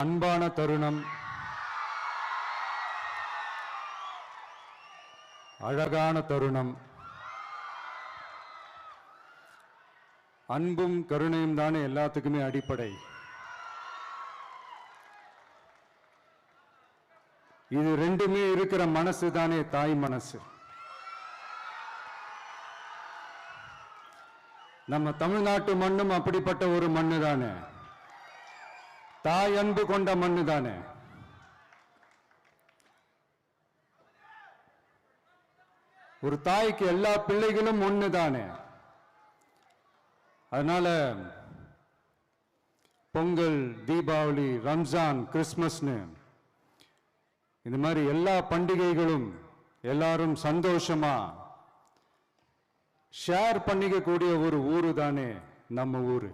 அன்பான தருணம், அழகான தருணம். அன்பும் கருணையும் தானே எல்லாத்துக்குமே அடிப்படை. இது ரெண்டுமே இருக்கிற மனசு தானே தாய் மனசு. நம்ம தமிழ்நாட்டு மண்ணும் அப்படிப்பட்ட ஒரு மண்ணு தானே, தாய் அன்பு கொண்ட மண்ணு தானே. ஒரு தாய்க்கு எல்லா பிள்ளைகளும் ஒண்ணு தானே. அதனால பொங்கல், தீபாவளி, ரம்ஜான், கிறிஸ்மஸ்னு இந்த மாதிரி எல்லா பண்டிகைகளும் எல்லாரும் சந்தோஷமா ஷேர் பண்ணிக்க கூடிய ஒரு ஊரு தானே நம்ம ஊரு.